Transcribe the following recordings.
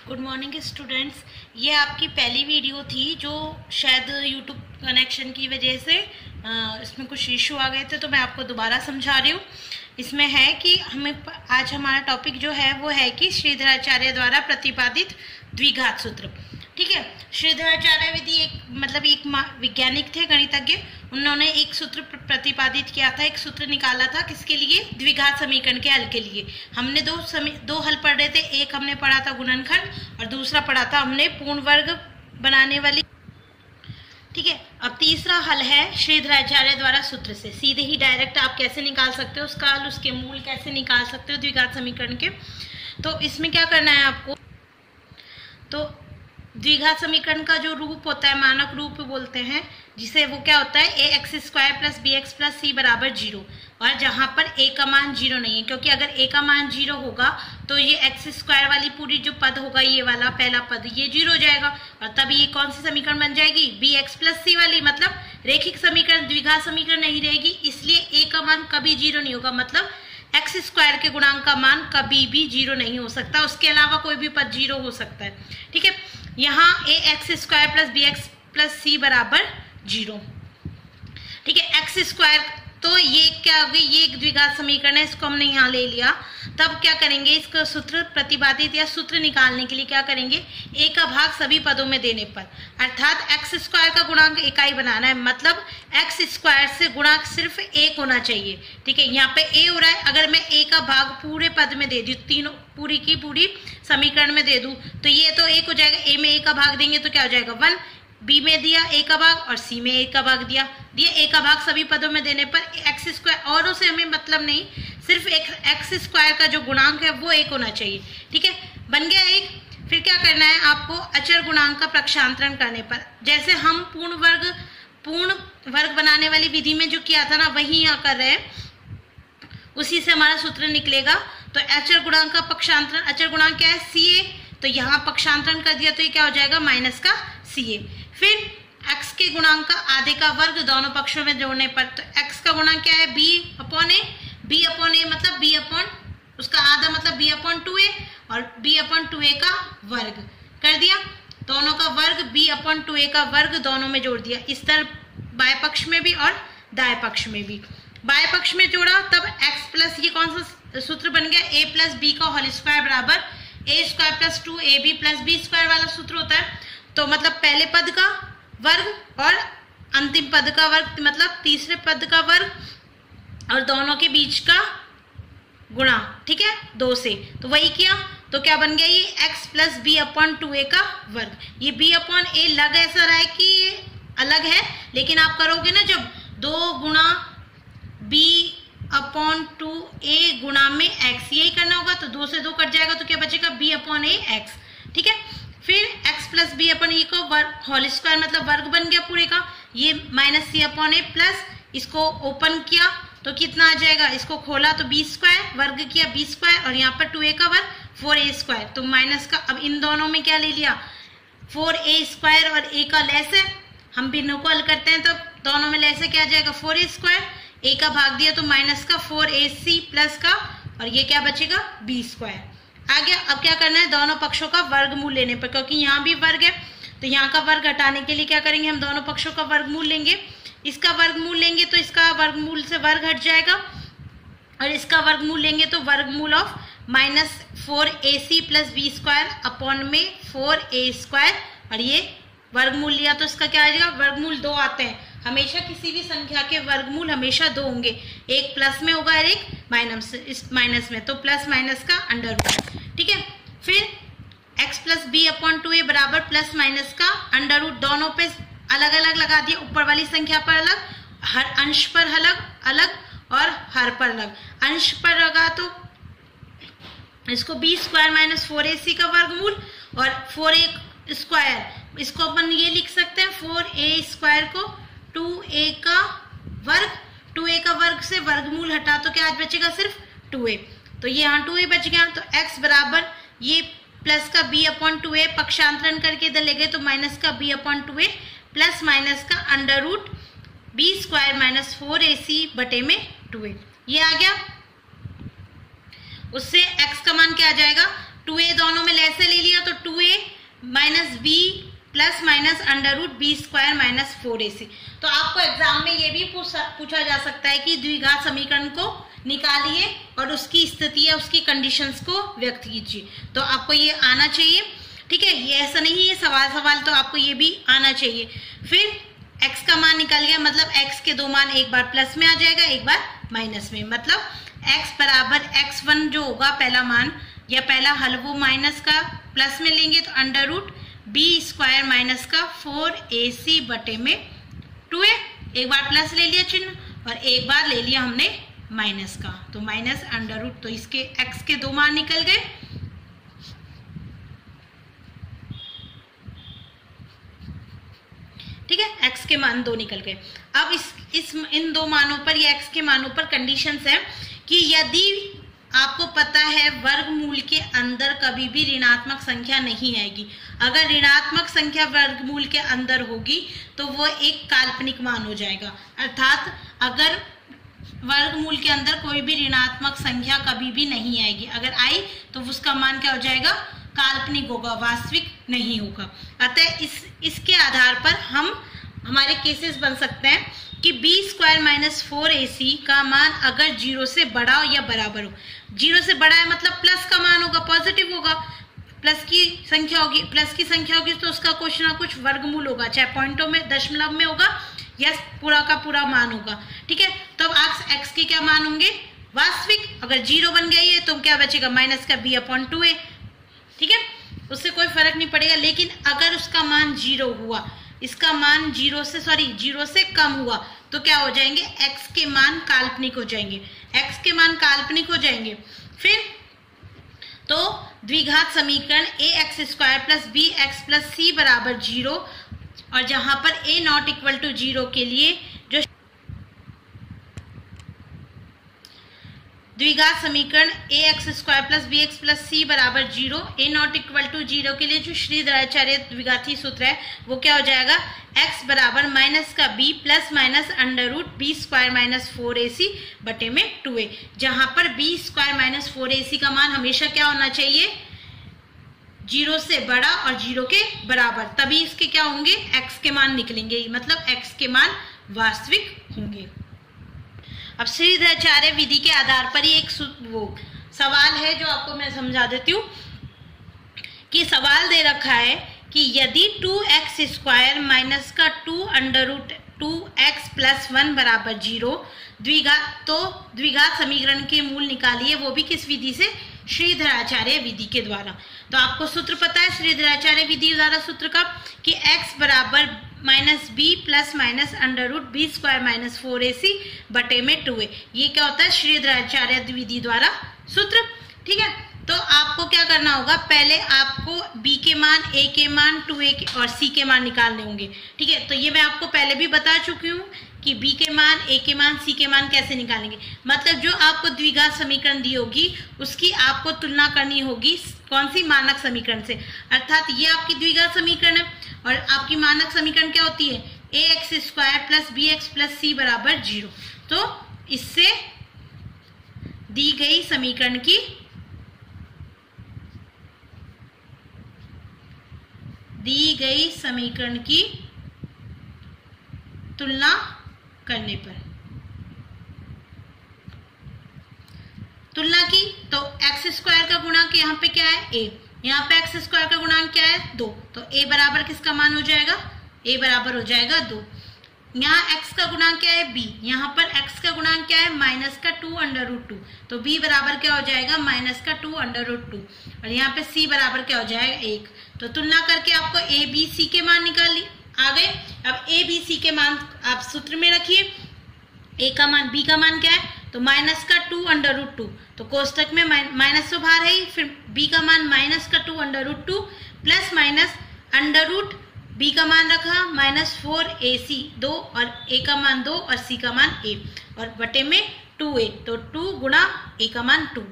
Good morning students. ये आपकी पहली वीडियो थी जो शायद यूट्यूब कनेक्शन की वजह से इसमें कुछ इशू आ गए थे, तो मैं आपको दोबारा समझा रही हूँ। इसमें है कि हमें आज हमारा टॉपिक जो है वो है कि श्रीधराचार्य द्वारा प्रतिपादित द्विघात सूत्र। ठीक है, श्रीधराचार्य विधि एक वैज्ञानिक थे, गणितज्ञ। उन्होंने एक सूत्र प्रतिपादित किया था, एक सूत्र निकाला था किसके लिए? द्विघात समीकरण के हल के लिए। हमने दो हल पढ़ रहे थे, एक हमने पढ़ा था गुणनखंड और दूसरा पढ़ा था हमने पूर्ण वर्ग बनाने वाली। ठीक है, अब तीसरा हल है श्रीधराचार्य द्वारा सूत्र से सीधे ही डायरेक्ट आप कैसे निकाल सकते हो उसका हल, उसके मूल कैसे निकाल सकते हो द्विघात समीकरण के। तो इसमें क्या करना है आपको, तो द्विघात समीकरण का जो रूप होता है मानक रूप बोलते हैं, जिसे वो क्या होता है ax² + bx + c = 0। और जहां पर a का मान 0 नहीं है, क्योंकि अगर a का मान 0 होगा तो ये x² वाली पूरी जो पद होगा, ये वाला पहला पद, ये 0 हो जाएगा। और तब ये कौन सी समीकरण बन जाएगी? bx + c वाली, मतलब रेखिक समीकरण, द्विघात समीकरण नहीं रहेगी। इसलिए a का मान कभी 0 नहीं होगा, मतलब x² के गुणांक का मान कभी भी 0 नहीं हो सकता। उसके अलावा कोई भी पद 0 हो सकता है। ठीक है, यहाँ ax² + bx + c = 0। ठीक है, x², तो ये क्या हो गई? ये एक द्विघात समीकरण है, इसको हमने यहाँ ले लिया। तब क्या करेंगे? इसका सूत्र प्रतिपादित या सूत्र निकालने के लिए क्या करेंगे? a का भाग सभी पदों में देने पर, अर्थात x² का गुणांक इकाई बनाना है, मतलब x² से गुणांक सिर्फ 1 होना चाहिए। ठीक है, यहाँ पे a हो रहा है, अगर मैं a का भाग पूरे पद में दे दूं, तीनों पूरी की पूरी समीकरण में दे दूं, तो ये तो 1 हो जाएगा। a में a का भाग देंगे तो क्या हो जाएगा? 1। b में दिया a का भाग और c में a का भाग दिया a का भाग सभी पदों में देने पर x², औरों से हमें मतलब नहीं, सिर्फ एक x² का जो गुणांक है वो 1 होना चाहिए। ठीक है, बन गया 1। फिर क्या करना है आपको? अचर गुणांक का प्रक्षांतरण करने पर, जैसे हम पूर्ण वर्ग बनाने वाली विधि में जो किया था ना, वही यहाँ कर रहे हैं, उसी से हमारा सूत्र निकलेगा। तो अचर गुणांक का पक्षांतरण, अचर गुणांक क्या है? ca, तो यहाँ पक्षांतरण कर दिया तो ये क्या हो जाएगा? -ca। फिर x के गुणांक का आधे का वर्ग दोनों पक्षों में जोड़ने पर, तो x का गुणांक क्या है? b/a मतलब b/ उसका आधा मतलब b/2a, और b/2a का वर्ग कर दिया, दोनों का वर्ग b/2a का वर्ग दोनों में जोड़ दिया। इस तरह बाएं पक्ष में भी और दाएं पक्ष में भी। बाएं पक्ष में जोड़ा तब x प्लस, ये कौन सा सूत्र बन गया? a + b का होल स्क्वायर बराबर a² + 2ab + b² वाला सूत्र होता है। तो मतलब पहले पद का वर्ग और अंतिम पद का वर्ग, मतलब तीसरे पद का वर्ग और दोनों के बीच का गुणा। ठीक है, 2 से, तो वही किया तो क्या बन गया? ये x + b/2a का वर्ग। ये b/a लग ऐसा रहा है कि ये अलग है, लेकिन आप करोगे ना जब 2 गुणा b/2a गुणा में x, यही करना होगा, तो 2 से 2 कट जाएगा तो क्या बचेगा? b/a x। ठीक है, फिर x + b/a को होल स्क्वायर मतलब वर्ग बन गया पूरे का, ये -c/a प्लस इसको ओपन किया तो कितना आ जाएगा? इसको खोला तो b², वर्ग किया b² और यहाँ पर 2a का वर्ग 4a², तो माइनस का। अब इन दोनों में क्या ले लिया? 4a² और a का लेस है, हम भिन्नों को हल करते हैं तो दोनों में लेस है, क्या आ जाएगा? 4a², a का भाग दिया तो माइनस का 4ac प्लस का, और ये क्या बचेगा? b²। आ गया। अब क्या करना है? दोनों पक्षों का वर्गमूल लेने पर, क्योंकि यहाँ भी वर्ग है तो यहाँ का वर्ग हटाने के लिए क्या करेंगे? हम दोनों पक्षों का वर्गमूल लेंगे। इसका वर्गमूल लेंगे तो इसका वर्गमूल से वर्ग हट जाएगा, और इसका वर्गमूल लेंगे तो वर्गमूल ऑफ -4ac + b² में 4a², और ये वर्गमूल लिया तो इसका क्या आ जाएगा? वर्गमूल 2 आते हैं। हमेशा किसी भी संख्या के वर्गमूल हमेशा 2 होंगे, एक प्लस में होगा और एक माइनस में, तो प्लस माइनस का अंडर रूट। ठीक है, फिर x + b/2a बराबर प्लस माइनस का अंडर रूट, दोनों पे अलग अलग लगा दिया, ऊपर वाली संख्या पर अलग, हर अंश पर अलग और हर पर अलग। अंश पर लगा तो इसको b² - 4ac का वर्गमूल, और 4a², इसको अपन ये लिख सकते हैं 4a² को 2a का वर्ग, 2a का वर्ग से वर्गमूल हटा तो क्या आज बचेगा? सिर्फ 2a, तो ये यहाँ 2a बच गया। तो x बराबर ये प्लस का b/2a पक्षांतरण करके इधर ले गए तो माइनस का b/2a प्लस माइनस का अंडर रूट b² - 4ac/2a, ये आ गया। उससे x का मान क्या आ जाएगा? 2a दोनों में लेस ले लिया तो 2a minus B plus minus under root B square minus 4ac। तो आपको एग्जाम में ये भी पूछा जा सकता है कि द्विघात समीकरण को निकालिए और उसकी स्थिति या उसकी कंडीशंस को व्यक्त कीजिए। तो आपको ये आना चाहिए, ठीक है। ये ऐसा नहीं है सवाल तो आपको ये भी आना चाहिए। फिर x का मान निकल गया, मतलब x के दो मान एक बार प्लस में आ जाएगा, एक बार माइनस में। मतलब x बराबर x1 जो होगा पहला मान या पहला हल वो माइनस का प्लस में लेंगे तो under root B square minus का 4ac बटे में 2a। एक बार प्लस ले लिया चिन्ह और एक बार ले लिया हमने माइनस का, तो माइनस अंडर रूट, तो इसके x के दो मान निकल गए। ठीक है, x के मान दो निकल गए। अब इन दो मानों पर या x के मानों पर कंडीशंस है कि यदि आपको पता है वर्गमूल के अंदर कभी भी ऋणात्मक संख्या नहीं आएगी। अगर ऋणात्मक संख्या वर्गमूल के अंदर होगी तो वो एक काल्पनिक मान हो जाएगा। अर्थात अगर वर्गमूल के अंदर कोई भी ऋणात्मक संख्या कभी भी नहीं आएगी, अगर आई तो उसका मान क्या हो जाएगा, काल्पनिक होगा, वास्तविक नहीं होगा। अतः इसके आधार पर हमारे केसेस बन सकते हैं कि बी स्क्वायर माइनस 4ac का मान अगर 0 से बड़ा हो या बराबर हो। 0 से बड़ा है मतलब प्लस का मान होगा, पॉजिटिव होगा, प्लस की संख्या होगी तो उसका कुछ ना कुछ वर्गमूल होगा, चाहे पॉइंटों में दशमलव में होगा या पूरा का पूरा मान होगा। ठीक है, तो अब x के क्या मान होंगे, वास्तविक। अगर 0 बन गई है तो क्या बचेगा, माइनस का b/2a। ठीक है, उससे कोई फर्क नहीं पड़ेगा। लेकिन अगर उसका मान 0 हुआ, इसका मान 0 से कम हुआ तो क्या हो जाएंगे, x के मान काल्पनिक हो जाएंगे, x के मान काल्पनिक हो जाएंगे। फिर तो द्विघात समीकरण ax square plus bx plus c बराबर 0, और जहां पर a नॉट इक्वल टू 0 के लिए जो द्विघात समीकरण ax square plus bx plus c बराबर 0, a नॉट इक्वल टू 0 के लिए जो श्रीधराचार्य द्विघाती सूत्र है वो क्या हो जाएगा, x बराबर माइनस का b plus minus under root B square minus 4ac बटे में 2a, जहां पर b स्क्वायर माइनस 4ac का मान हमेशा क्या होना चाहिए, 0 से बड़ा और 0 के बराबर, तभी इसके क्या होंगे, x के मान निकलेंगे, मतलब x के मान वास्तविक होंगे। अब श्रीधराचार्य विधि के आधार पर ही एक सवाल है जो आपको मैं समझा देती हूँ कि सवाल दे रखा है कि यदि 2x स्क्वायर माइनस का 2 अंडर रूट 2x प्लस 1 बराबर 0 द्विघात समीकरण के मूल निकालिए, वो भी किस विधि से, श्रीधराचार्य विधि के द्वारा। तो आपको सूत्र पता है श्रीधराचार्य विधि द्वारा सूत्र का कि x बराबर minus B plus minus under root B square minus 4ac बटे में 2a। ये क्या होता है, श्रीधराचार्य विधि द्वारा सूत्र। ठीक है, तो आपको क्या करना होगा, पहले आपको b के मान, a के मान, 2a और c के मान निकालने होंगे। ठीक है, तो ये मैं आपको पहले भी बता चुकी हूँ कि b के मान, a के मान, c के मान कैसे निकालेंगे। मतलब जो आपको द्विघात समीकरण दी होगी उसकी आपको तुलना करनी होगी कौन सी, मानक समीकरण से। अर्थात ये आपकी द्विघात समीकरण है और आपकी मानक समीकरण क्या होती है, ax square plus bx plus c बराबर 0। तो इससे दी गई समीकरण की तुलना करने पर तुलना की तो x स्क्वायर का गुणांक यहाँ पे क्या है, a, यहाँ पे x स्क्वायर का गुणांक क्या है, 2, तो a बराबर किसका मान हो जाएगा, a बराबर हो जाएगा 2। यहाँ x का गुणांक क्या है, b, यहाँ पर x का गुणांक क्या है, माइनस का 2 अंडर रूट 2, तो b बराबर क्या हो जाएगा, माइनस का 2 अंडर रूट 2, और यहाँ पे c बराबर क्या हो जाएगा 1। तो तुलना करके आपको a b c के मान निकाल आ गए। अब a b c के मान आप सूत्र में रखिए, a का मान, b का मान क्या है, तो माइनस का 2 अंडर रूट 2, तो कोष्टक में माइनस तो बाहर है ही, फिर b का मान माइनस का 2 under root 2 plus minus under root b का मान रखा माइनस 4ac 2 और a का मान 2 और c का मान a और बटे में 2a, तो 2 गुणा a का मान 2।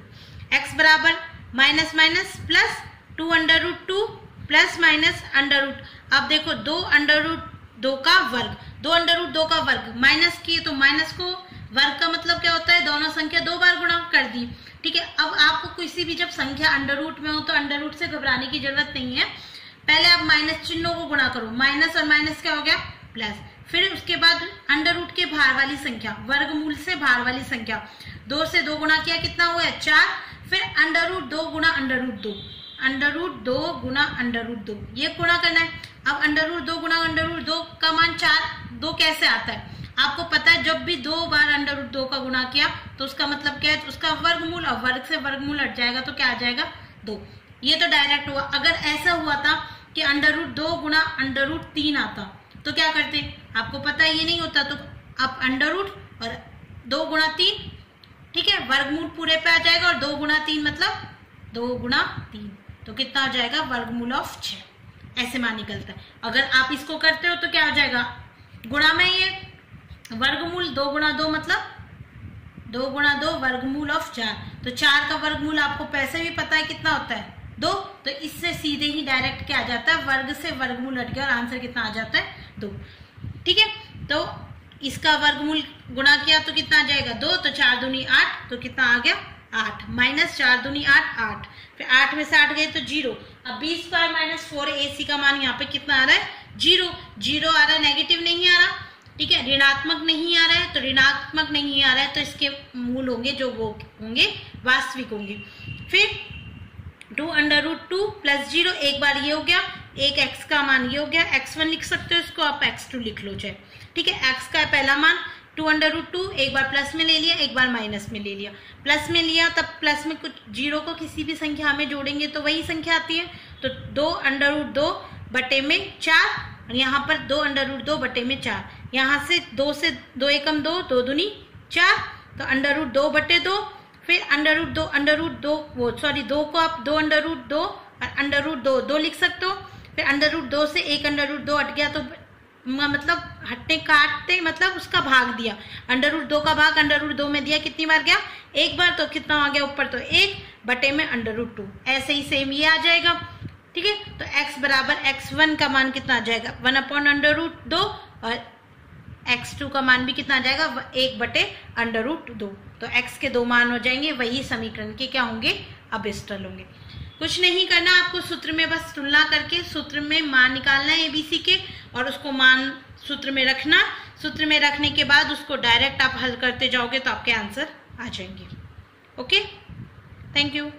x बराबर minus minus plus 2 under root 2 plus minus under root, अब देखो 2 अंडर रूट 2 का वर्ग, 2 अंडर रूट 2 का वर्ग माइनस किए तो माइनस को वर्ग का मतलब क्या होता है, दोनों संख्या 2 बार गुणा कर दी। ठीक है। अब आपको किसी भी जब संख्या अंडर रूट में हो तो अंडर रूट से घबराने की जरूरत नहीं है। पहले आप माइनस चिन्हों को गुणा करो, माइनस और माइनस क्या हो गया प्लस, फिर उसके बाद अंडर रूट के बाहर वाली संख्या, वर्गमूल से बाहर वाली संख्या, 2 से 2 गुणा किया कितना हुआ 4, फिर अंडर रूट 2 गुणा अंडर रूट 2, अंडर रूट 2 गुणा अंडर रूट 2, ये गुणा करना है। अब अंडर रूट 2 गुणा अंडर रूट 2 का मान 4, 2 कैसे आता है आपको पता है, जब भी 2 बार अंडर रूट 2 का गुणा किया तो उसका मतलब क्या है, उसका वर्गमूल, और वर्ग से वर्गमूल हट जाएगा तो क्या आ जाएगा 2। ये तो डायरेक्ट हुआ। अगर ऐसा हुआ था कि अंडर रूट 2 गुणा अंडर रूट 3 आता तो क्या करते, आपको पता है ये नहीं होता, तो आप अंडर रूट और 2 गुणा 3, ठीक है, वर्गमूल पूरे पे आ जाएगा, और 2 गुणा 3 मतलब 2 गुणा 3, तो कितना आ जाएगा वर्गमूल ऑफ 6, ऐसे मान निकलता है। अगर आप इसको करते हो तो क्या हो जाएगा, गुणा में ये वर्गमूल 2 गुणा 2 मतलब 2 गुणा 2 वर्गमूल ऑफ 4, तो 4 का वर्गमूल आपको पैसे भी पता है कितना होता है 2, तो इससे सीधे ही डायरेक्ट क्या आ जाता है, वर्ग से वर्गमूल हट गया और आंसर कितना आ जाता है 2, ठीक है। तो इसका वर्गमूल गुणा किया तो कितना आ जाएगा 2, तो 4 दूनी 8, तो कितना आ गया 8, माइनस 4 दूनी 8, 8, फिर 8 में से 8 गए तो 0। अब b स्क्वायर माइनस 4ac का मान यहाँ पे कितना आ रहा है 0, 0 आ रहा है, नेगेटिव नहीं आ रहा, ठीक है, ऋणात्मक नहीं आ रहा है, तो ऋणात्मक नहीं आ रहा है तो इसके मूल होंगे जो वो होंगे वास्तविक होंगे। फिर 2 अंडर रूट 2 प्लस 0, एक बार ये हो गया, एक x का मान ये हो गया, x1 लिख सकते हो, इसको आप x2 लिख लो चाहे, ठीक है। x का पहला मान 2 अंडर रूट 2, एक बार प्लस में ले लिया, एक बार माइनस में ले लिया, प्लस में लिया तब प्लस में कुछ 0 को किसी भी संख्या में जोड़ेंगे तो वही संख्या आती है, तो 2 अंडर रूट 2 बटे में 4, और यहाँ पर 2 अंडर रूट 2 बटे में 4, यहाँ से 2 से 2 एकम 2, 2 दूनी 4, तो अंडर रूट 2 बटे 2, फिर अंडर रूट 2 अंडर रूट 2 वो सॉरी 2 को आप 2 अंडर रूट 2 और अंडर रूट 2 2 लिख सकते हो, फिर अंडर रूट 2 से एक अंडर रूट 2 हट गया तो मतलब हटने काटते मतलब उसका भाग दिया, अंडर रूट 2 का भाग अंडर रूट 2 में दिया, कितनी बार गया एक बार, तो कितना आ गया ऊपर, तो 1 बटे में अंडर रूट 2, ऐसे ही सेम ये आ जाएगा, ठीक है। तो x बराबर x1 का मान कितना आ जाएगा 1 अपॉन अंडर रूट 2, और x2 का मान भी कितना आ जाएगा 1 बटे अंडर रूट 2, तो x के 2 मान हो जाएंगे, वही समीकरण के क्या होंगे अभिष्टल होंगे। कुछ नहीं करना, आपको सूत्र में बस तुलना करके सूत्र में मान निकालना है एबीसी के, और उसको मान सूत्र में रखना, सूत्र में रखने के बाद उसको डायरेक्ट आप हल करते जाओगे तो आपके आंसर आ जाएंगे। Okay, thank you.